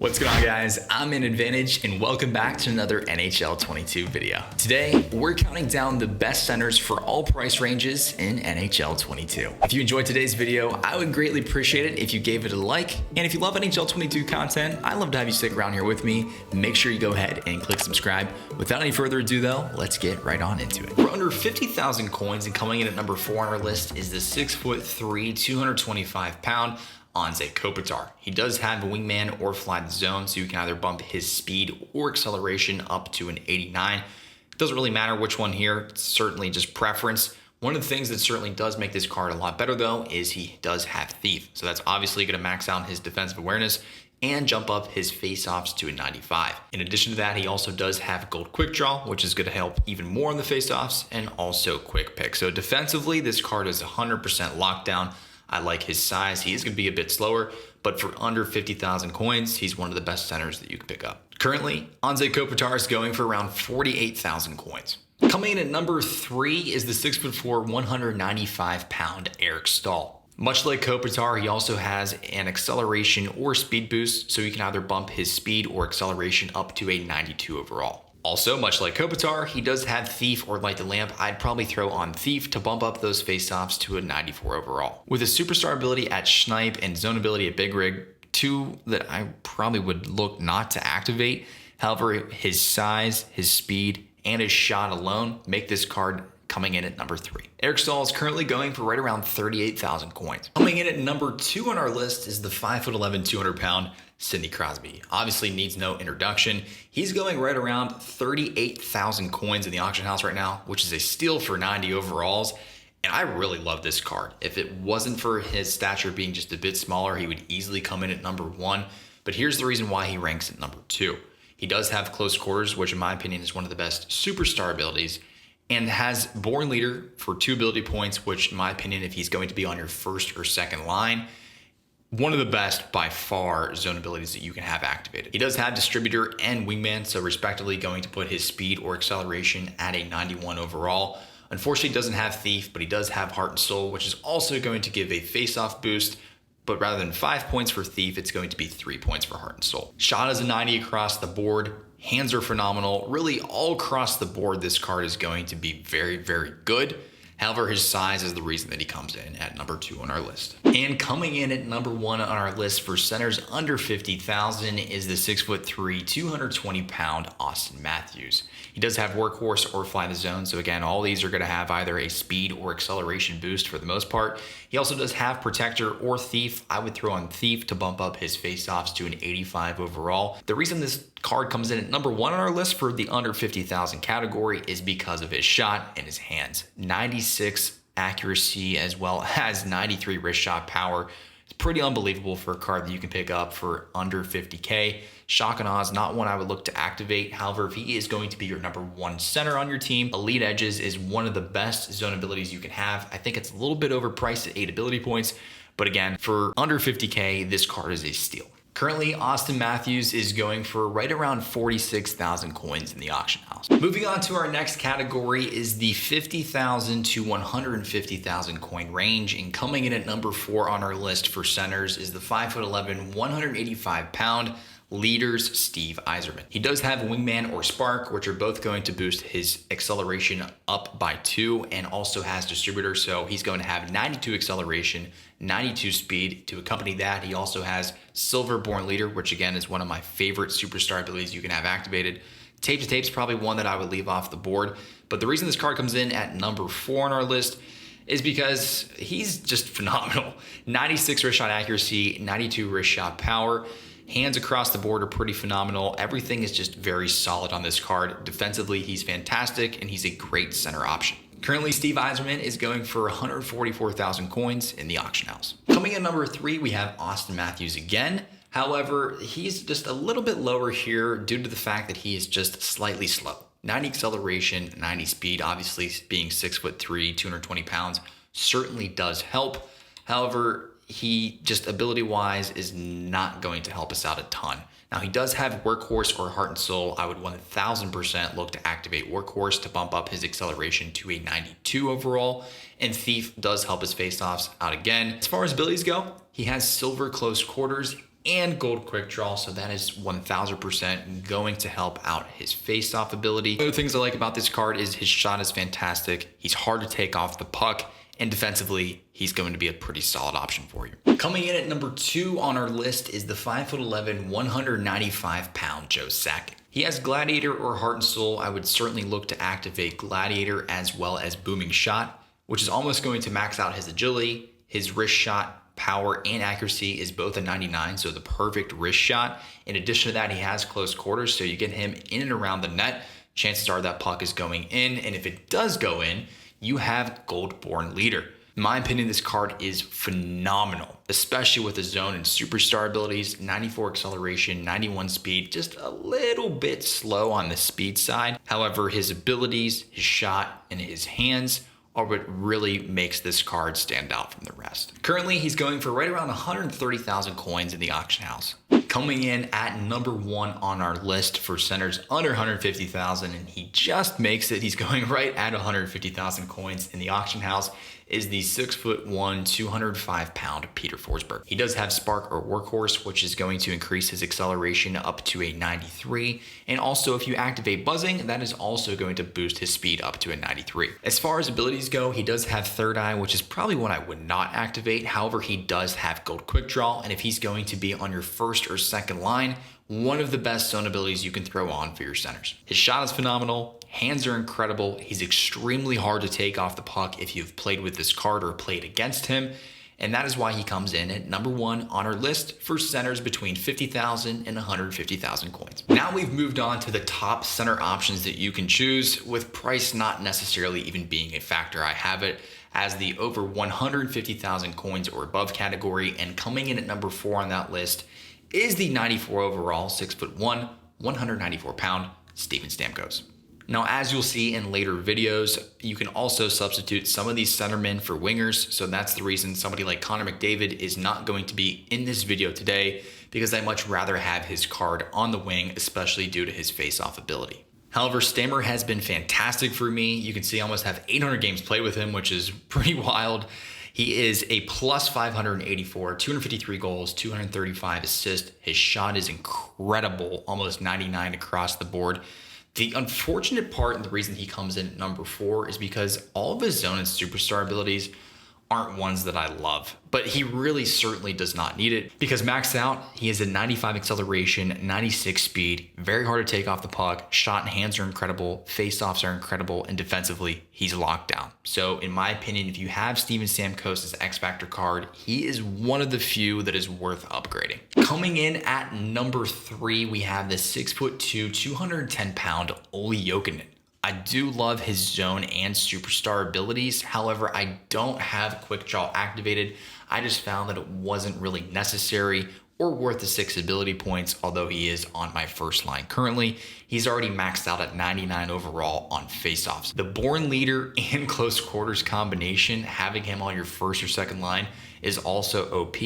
What's going on, guys? I'm in Advantage and welcome back to another NHL 22 video. Today, we're counting down the best centers for all price ranges in NHL 22. If you enjoyed today's video, I would greatly appreciate it if you gave it a like. And if you love NHL 22 content, I'd love to have you stick around here with me. Make sure you go ahead and click subscribe. Without any further ado though, let's get right on into it. We're under 50,000 coins, and coming in at number 4 on our list is the 6'3", 225-pound ΑΝΖΕ Kopitar. He does have a wingman or fly the zone, so you can either bump his speed or acceleration up to an 89. It doesn't really matter which one here, it's certainly just preference. One of the things that certainly does make this card a lot better though is he does have Thief. So that's obviously going to max out his defensive awareness and jump up his face-offs to a 95. In addition to that, he also does have Gold Quick Draw, which is going to help even more on the face-offs, and also Quick Pick. So defensively, this card is 100% lockdown. I like his size. He is going to be a bit slower, but for under 50,000 coins, he's one of the best centers that you can pick up. Currently, ΑΝΖΕ Kopitar is going for around 48,000 coins. Coming in at number 3 is the 6'4", 195-pound Eric Staal. Much like Kopitar, he also has an acceleration or speed boost, so you can either bump his speed or acceleration up to a 92 overall. Also, much like Kopitar, he does have Thief or Light the Lamp. I'd probably throw on Thief to bump up those face-offs to a 94 overall. With his superstar ability at Snipe and zone ability at Big Rig, two that I probably would look not to activate. However, his size, his speed, and his shot alone make this card coming in at number 3. Eric Staal is currently going for right around 38,000 coins. Coming in at number 2 on our list is the 5'11", 200-pound Sidney Crosby. Obviously needs no introduction. He's going right around 38,000 coins in the auction house right now, which is a steal for 90 overalls. And I really love this card. If it wasn't for his stature being just a bit smaller, he would easily come in at number 1. But here's the reason why he ranks at number 2. He does have close quarters, which in my opinion is one of the best superstar abilities, and has Born Leader for 2 ability points, which in my opinion, if he's going to be on your first or second line, one of the best by far zone abilities that you can have activated. He does have Distributor and Wingman, so respectively going to put his speed or acceleration at a 91 overall. Unfortunately, he doesn't have Thief, but he does have Heart and Soul, which is also going to give a face-off boost, but rather than 5 points for Thief, it's going to be 3 points for Heart and Soul. Shot is a 90 across the board. Hands are phenomenal. Really, all across the board, this card is going to be very, very good. However, his size is the reason that he comes in at number 2 on our list. And coming in at number 1 on our list for centers under 50,000 is the 6'3", 220-pound Auston Matthews. He does have Workhorse or Fly the Zone, so again, all these are going to have either a speed or acceleration boost for the most part. He also does have Protector or Thief. I would throw on Thief to bump up his face-offs to an 85 overall. The reason this card comes in at number 1 on our list for the under 50,000 category is because of his shot and his hands. 96 accuracy as well as 93 wrist shot power. It's pretty unbelievable for a card that you can pick up for under 50K. Shock and Awe is not one I would look to activate. However, if he is going to be your number 1 center on your team, Elite Edges is one of the best zone abilities you can have. I think it's a little bit overpriced at 8 ability points, but again, for under 50K, this card is a steal. Currently, Auston Matthews is going for right around 46,000 coins in the auction house. Moving on to our next category is the 50,000 to 150,000 coin range, and coming in at number 4 on our list for centers is the 5'11", 185-pound Leaders Steve Yzerman. He does have Wingman or Spark, which are both going to boost his acceleration up by 2, and also has Distributor, so he's going to have 92 acceleration, 92 speed. To accompany that, he also has Silver Born Leader, which again is one of my favorite superstar abilities you can have activated. Tape to Tape is probably one that I would leave off the board, but the reason this card comes in at number 4 on our list is because he's just phenomenal. 96 wrist shot accuracy, 92 wrist shot power. Hands across the board are pretty phenomenal. Everything is just very solid on this card. Defensively, he's fantastic, and he's a great center option. Currently, Steve Yzerman is going for 144,000 coins in the auction house. Coming in number 3, we have Auston Matthews again. However, he's just a little bit lower here due to the fact that he is just slightly slow. 90 acceleration, 90 speed, obviously being 6'3", 220 pounds certainly does help. However, he just ability-wise is not going to help us out a ton. Now, he does have Workhorse or Heart and Soul. I would 1000% look to activate Workhorse to bump up his acceleration to a 92 overall, and Thief does help his face-offs out again. As far as abilities go, he has Silver Close Quarters and gold quick draw, so that is 1000% going to help out his face-off ability. Other things I like about this card is his shot is fantastic. He's hard to take off the puck, and defensively, he's going to be a pretty solid option for you. Coming in at number 2 on our list is the 5'11", 195-pound Joe Sakic. He has Gladiator or Heart and Soul. I would certainly look to activate Gladiator as well as Booming Shot, which is almost going to max out his agility. His wrist shot, power, and accuracy is both a 99, so the perfect wrist shot. In addition to that, he has close quarters, so you get him in and around the net. Chances are that puck is going in, and if it does go in, you have Gold-Born Leader. In my opinion, this card is phenomenal, especially with the zone and superstar abilities, 94 acceleration, 91 speed, just a little bit slow on the speed side. However, his abilities, his shot, and his hands are what really makes this card stand out from the rest. Currently, he's going for right around 130,000 coins in the auction house. Coming in at number 1 on our list for centers under 150,000, and he just makes it. He's going right at 150,000 coins in the auction house, is the 6'1", 205-pound Peter Forsberg. He does have Spark or Workhorse, which is going to increase his acceleration up to a 93. And also, if you activate Buzzing, that is also going to boost his speed up to a 93. As far as abilities go, he does have Third Eye, which is probably one I would not activate. However, he does have Gold Quick Draw, and if he's going to be on your first or second line, one of the best zone abilities you can throw on for your centers. His shot is phenomenal. Hands are incredible. He's extremely hard to take off the puck if you've played with this card or played against him. And that is why he comes in at number 1 on our list for centers between 50,000 and 150,000 coins. Now we've moved on to the top center options that you can choose, with price not necessarily even being a factor. I have it as the over 150,000 coins or above category, and coming in at number 4 on that list is the 94 overall, 6'1", 194-pound Steven Stamkos. Now, as you'll see in later videos, you can also substitute some of these centermen for wingers. So that's the reason somebody like Connor McDavid is not going to be in this video today, because I much rather have his card on the wing, especially due to his face-off ability. However, Stammer has been fantastic for me. You can see I almost have 800 games played with him, which is pretty wild. He is a plus 584, 253 goals, 235 assists. His shot is incredible, almost 99 across the board. The unfortunate part, and the reason he comes in at number 4, is because all of his zone and superstar abilities aren't ones that I love, but he really certainly does not need it, because maxed out, he has a 95 acceleration, 96 speed, very hard to take off the puck, shot and hands are incredible, face-offs are incredible, and defensively, he's locked down. So in my opinion, if you have Steven Stamkos' X-Factor card, he is one of the few that is worth upgrading. Coming in at number 3, we have the 6'2", 210-pound OLLI JOKINEN. I do love his zone and superstar abilities. However, I don't have quick draw activated. I just found that it wasn't really necessary or worth the 6 ability points, although he is on my first line currently. He's already maxed out at 99 overall on faceoffs. The Born Leader and close quarters combination, having him on your first or second line, is also OP.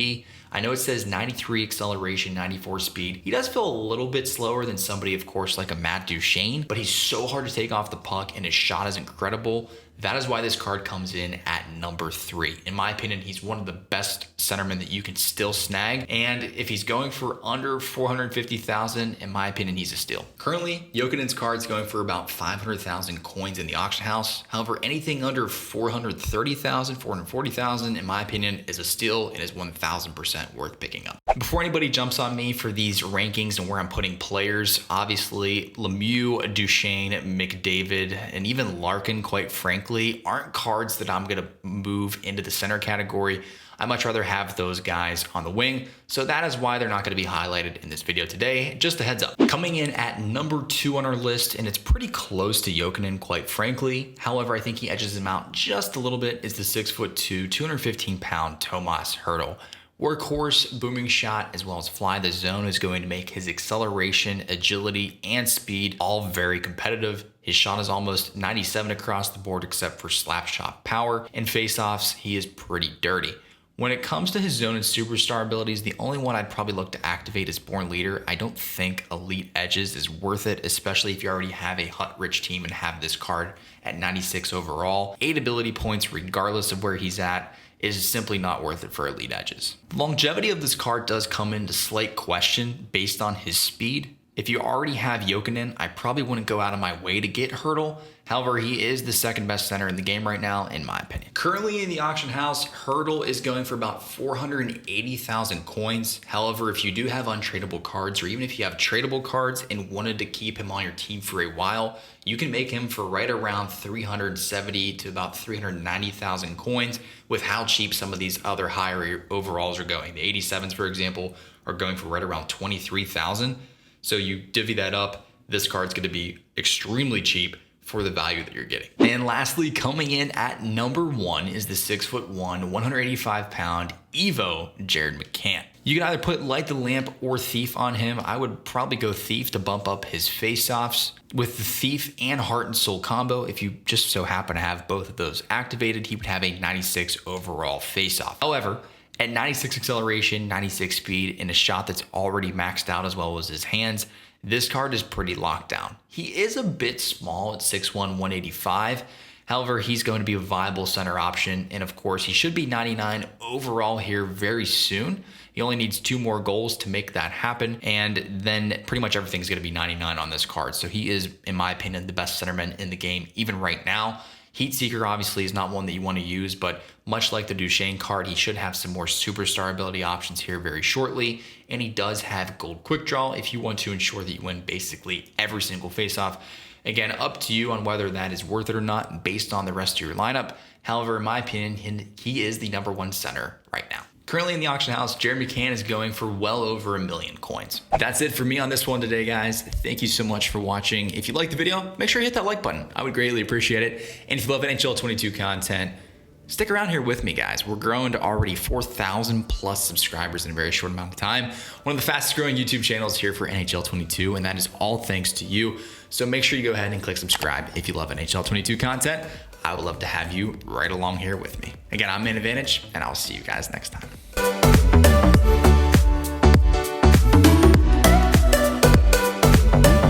I know it says 93 acceleration, 94 speed. He does feel a little bit slower than somebody, of course, like a Matt Duchene, but he's so hard to take off the puck and his shot is incredible. That is why this card comes in at number 3. In my opinion, he's one of the best centermen that you can still snag. And if he's going for under 450,000, in my opinion, he's a steal. Currently, Jokinen's card's going for about 500,000 coins in the auction house. However, anything under 430,000, 440,000, in my opinion, is a steal and is 1000% worth picking up. Before anybody jumps on me for these rankings and where I'm putting players, obviously Lemieux, Duchene, McDavid, and even Larkin, quite frankly, aren't cards that I'm going to move into the center category. I much rather have those guys on the wing, so that is why they're not going to be highlighted in this video today. Just a heads up. Coming in at number 2 on our list, and it's pretty close to Jokinen, quite frankly. However, I think he edges him out just a little bit, is the 6'2", 215-pound TOMAS HERTL. Workhorse, booming shot, as well as fly the zone is going to make his acceleration, agility, and speed all very competitive. His shot is almost 97 across the board except for slap shot power, and face-offs, he is pretty dirty. When it comes to his zone and superstar abilities, the only one I'd probably look to activate is Born Leader. I don't think Elite Edges is worth it, especially if you already have a HUT-rich team and have this card at 96 overall. 8 ability points regardless of where he's at is simply not worth it for elite edges. The longevity of this card does come into slight question based on his speed. If you already have Jokinen, I probably wouldn't go out of my way to get HERTL. However, he is the second best center in the game right now, in my opinion. Currently in the auction house, HERTL is going for about 480,000 coins. However, if you do have untradeable cards, or even if you have tradable cards and wanted to keep him on your team for a while, you can make him for right around 370 to about 390,000 coins with how cheap some of these other higher overalls are going. The 87s, for example, are going for right around 23,000. So you divvy that up, this card's gonna be extremely cheap for the value that you're getting. And lastly, coming in at number 1 is the 6'1", 185-pound Evo Jared McCann. You can either put Light the Lamp or Thief on him. I would probably go Thief to bump up his face-offs. With the Thief and Heart and Soul combo, if you just so happen to have both of those activated, he would have a 96 overall face-off. However, at 96 acceleration, 96 speed, and a shot that's already maxed out as well as his hands, this card is pretty locked down. He is a bit small at 6'1", 185. However, he's going to be a viable center option. And of course, he should be 99 overall here very soon. He only needs 2 more goals to make that happen. And then pretty much everything's going to be 99 on this card. So he is, in my opinion, the best centerman in the game, even right now. Heat Seeker obviously is not one that you want to use, but much like the Duchesne card, he should have some more superstar ability options here very shortly. And he does have Gold Quick Draw if you want to ensure that you win basically every single faceoff. Again, up to you on whether that is worth it or not based on the rest of your lineup. However, in my opinion, he is the number 1 center right now. Currently in the auction house, Jared McCann is going for well over 1 million coins. That's it for me on this one today, guys. Thank you so much for watching. If you liked the video, make sure you hit that like button. I would greatly appreciate it. And if you love NHL 22 content, stick around here with me, guys. We're growing to already 4,000 plus subscribers in a very short amount of time. One of the fastest growing YouTube channels here for NHL 22, and that is all thanks to you. So make sure you go ahead and click subscribe if you love NHL 22 content. I would love to have you right along here with me. Again, I'm Man Advantage, and I'll see you guys next time.